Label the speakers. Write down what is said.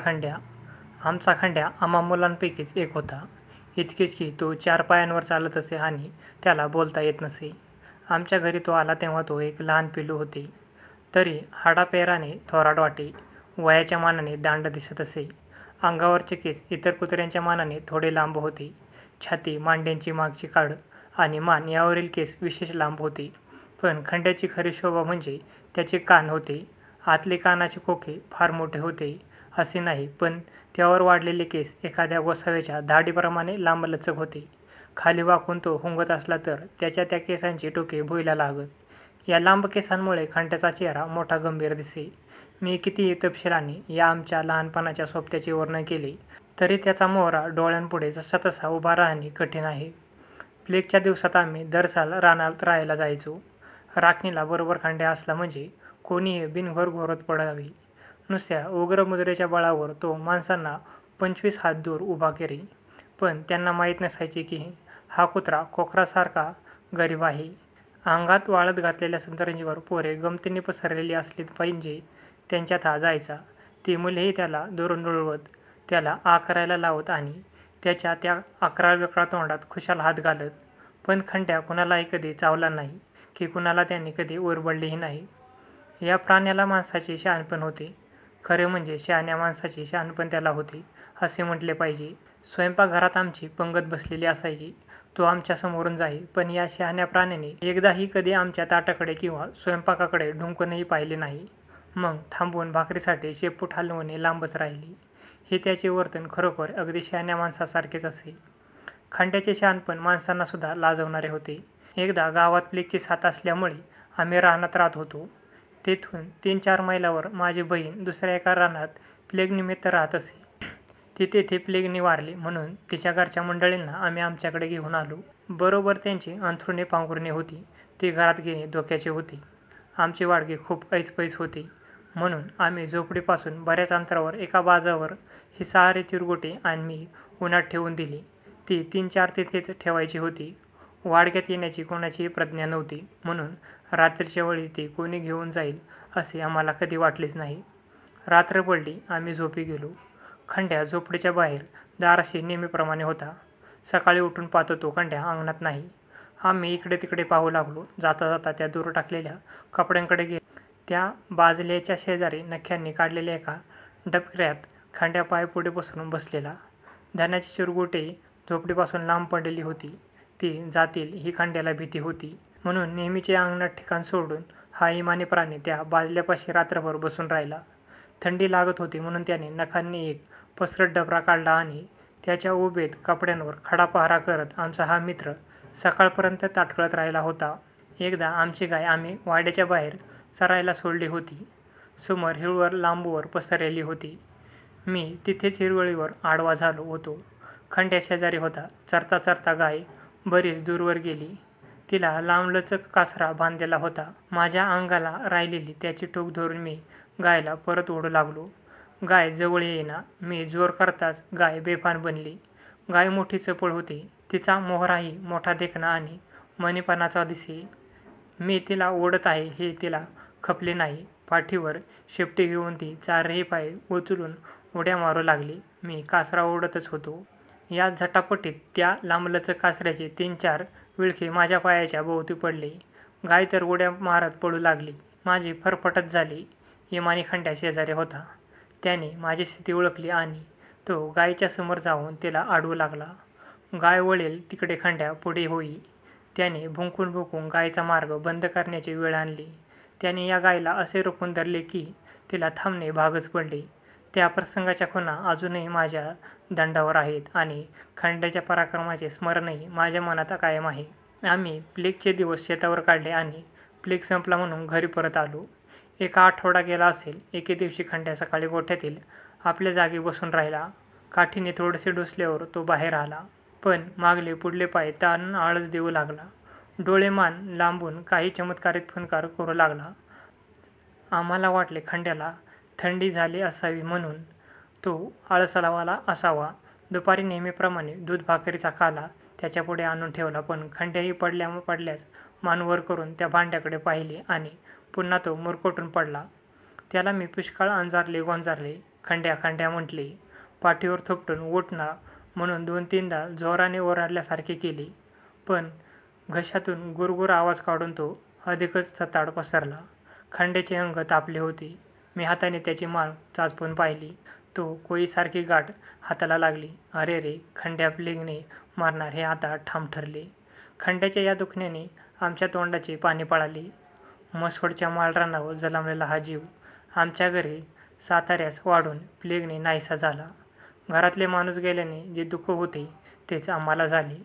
Speaker 1: खंड्या. आमचा खंड्या आम्हा मुलांपैकीच एक होता. इतकेच की तो 4 पायांवर चालत असे आणि त्याला बोलता येत नसे. आमच्या घरी तो आला तेव्हा तो एक लहान पिलू होते. तरी हाडापेराने थोराड वाटे. वयाच्या मानाने दांड दिसत असे. अंगावरचे केस इतर कुत्र्यांच्या मानाने थोडे लांब होते. छाती, मांड्यांची मागची काड आणि मान यावरील केस विशेष लांब होते. पण खंड्याची खरी शोभा म्हणजे त्याचे कान होते. आतले कानाचे खोके फार मोठे होते असे नाही, पण त्यावर वाढलेले केस एखाद्या गोसाव्याच्या धाडीप्रमाणे लांबलचक होते. खाली वाकून तो हुंगत असला तर त्याच्या त्या केसांची टोके भुईला लागत. या लांब केसांमुळे खंड्याचा चेहरा मोठा गंभीर दिसे. मी कितीही तपशिलाने या आमच्या लहानपणाच्या सोबत्याचे वर्णन केले तरी त्याचा मोहरा डोळ्यांपुढे जसा तसा उभा राहणे कठीण आहे. प्लेगच्या दिवसात आम्ही दर साल रानात राहायला जायचो. राखणीला बरोबर खंड्या असला म्हणजे कोणीही बिनघोर घोरत पडावे. नुसत्या उग्र मुद्रेच्या बळावर तो माणसांना 25 हात दूर उभा करी. पण त्यांना माहीत नसायचे की हा कुत्रा कोकरासारखा गरीब आहे. अंगात वाळत घातलेल्या सतरंजीवर पोरे गमतीने पसरलेली असली पाहिजे त्यांच्यात हा जायचा. ती मुलेही त्याला धरून डुळवत, त्याला आ करायला लावत आणि त्याच्या त्या अकराळ-बिकराळ तोंडात खुशाल हात घालत. पण खंड्या कुणालाही कधी चावला नाही की कुणाला त्याने कधी ओरबडलेही नाही. या प्राण्याला माणसाचे शहाणपण होते. खरे म्हणजे शहाण्या माणसाचे शहाणपण त्याला होते असे म्हटले पाहिजे. स्वयंपाकघरात आमची पंगत बसलेली असायची. तो आमच्या समोरून जाई, पण या शहाण्या प्राण्याने एकदाही कधी आमच्या ताटाकडे किंवा स्वयंपाकाकडे ढुंकूनही पाहिले नाही. मग थांबून भाकरीसाठी शेपूट हलवणे लांबच राहिली. हे त्याचे वर्तन खरोखर अगदी शहाण्या माणसासारखेच असे. खंड्याचे शहाणपण माणसांना सुद्धा लाजवणारे होते. एकदा गावात प्लेगची साथ असल्यामुळे आम्ही रानात राहत होतो. तेथून 3-4 मैलावर माझी बहीण दुसऱ्या एका रानात प्लेगनिमित्त राहत असे. ती तेथे प्लेगने वारली म्हणून तिच्या घरच्या मंडळींना आम्ही आमच्याकडे घेऊन आलो. बरोबर त्यांची अंथरुणे पांघरुणे होती. ती घरात घेणे धोक्याचे होते. आमची वाडगे खूप ऐसपैस होते म्हणून आम्ही झोपडीपासून बऱ्याच अंतरावर एका बाजावर ही 6 चिरगोटे आम्ही उन्हात ठेवून दिली. ती 3-4 तिथेच ठेवायची होती. वाडग्यात येण्याची कोणाचीही प्रज्ञा नव्हती म्हणून रात्रीच्या वेळी ती कोणी घेऊन जाईल असे आम्हाला कधी वाटलेच नाही. रात्र पडली. आम्ही झोपी गेलो. खंड्या झोपडीच्या बाहेर दाराशी नेहमीप्रमाणे होता. सकाळी उठून पाहतो तो खंड्या अंगणात नाही. आम्ही इकडे तिकडे पाहू लागलो. जाता जाता त्या दूर टाकलेल्या कपड्यांकडे गेलो. त्या बाजल्याच्या शेजारी नख्यांनी काढलेल्या एका डबक्यात खंड्या पाय पुढे पसरून बसलेला. धान्याची चिरगोटे झोपडीपासून लांब पडलेली होती. ती जातील ही खंड्याला भीती होती म्हणून नेहमीचे अंगणात ठिकाण सोडून हा इमानी प्राणी त्या बाजल्यापाशी रात्रभर बसून राहिला. थंडी लागत होती म्हणून त्याने नखांनी एक पसरट डबरा काढला आणि त्याच्या उभेत कपड्यांवर खडा पहारा करत आमचा हा मित्र सकाळपर्यंत ताटकळत राहिला होता. एकदा आमची गाय आम्ही वाड्याच्या बाहेर चरायला सोडली होती. समोर हिरवळ लांबवर पसरलेली होती. मी तिथेच हिरवळीवर आडवा झालो होतो. खंड्या शेजारी होता. चरता चरता गाय बरीच दूरवर गेली. तिला लांबलचक कासरा बांधलेला होता. माझ्या अंगाला राहिलेली त्याची टोक धरून मी गायला परत ओढू लागलो. गाय जवळ येईना. मी जोर करताच गाय बेभान बनली. गाय मोठी चपळ होती. तिचा मोहराही मोठा देखणा आणि मणीपणाचा दिसे. मी तिला ओढत आहे हे तिला खपले नाही. पाठीवर शेपटी घेऊन ती 4ही पाय उचलून उड्या मारू लागली. मी कासरा ओढतच होतो. या झटापटीत त्या लांबलचक कासऱ्याचे 3-4 विळखे माझ्या पायाच्या भोवती पडले. गाय तर उड्या मारत पळू लागली. माझी फरफटच झाली. इमानी खंड्या शेजारी होता. त्याने माझी स्थिती ओळखली आणि तो गायीच्या समोर जाऊन तिला अडवू लागला. गाय वळेल तिकडे खंड्या पुढे होई. त्याने भुंकून भुंकून गायीचा मार्ग बंद करण्याची वेळ आणली. त्याने या गायीला असे रोखून धरले की तिला थांबणे भागच पडले. त्या प्रसंगाच्या खुणा अजूनही माझ्या दंडावर आहेत आणि खंड्याच्या पराक्रमाचे स्मरणही माझ्या मनात कायम आहे. आम्ही प्लेगचे दिवस शेतावर काढले आणि प्लेग संपला म्हणून घरी परत आलो. एका आठवडा गेला असेल. एके दिवशी खंड्या सकाळी गोठ्यातील आपल्या जागी बसून राहिला. काठीने थोडेसे डोसल्यावर तो बाहेर आला. पण मागले पुढले पाय ताण आळस देऊ लागला. डोळे मान लांबून काही चमत्कारिक फुंकार करू लागला. आम्हाला वाटले खंड्याला थंडी झाली असावी म्हणून तो आळसावाला असावा. दुपारी नेहमीप्रमाणे दूध भाकरीचा काला त्याच्यापुढे आणून ठेवला. पण खंड्याही पडल्याच मान वर करून त्या भांड्याकडे पाहिले आणि पुन्हा तो मुरकोटून पडला. त्याला मी पुष्कळ अंजारले गोंजारले. खंड्या खंड्या म्हटले. पाठीवर थोपटून उठ ना म्हणून 2-3दा जोराने ओरडल्यासारखे केले. पण घशातून गुरगुर आवाज काढून तो अधिकच थताड पसरला. खंड्याचे अंग तापले होते. मी हाताने त्याची मान चाचपून पाहिली. तो कोळीसारखी गाठ हाताला लागली. अरे रे, खंड्या प्लेगने मारणार हे आता ठाम ठरले. खंड्याच्या या दुखण्याने आमच्या तोंडाचे पाणी पळाले. म्हसवडच्या माळरानावर जलमलेला हा जीव आमच्या घरी साताऱ्यास वाढून प्लेगने नाहीसा झाला. घरातले माणूस गेल्याने जे दुःख होते तेच आम्हाला झाले.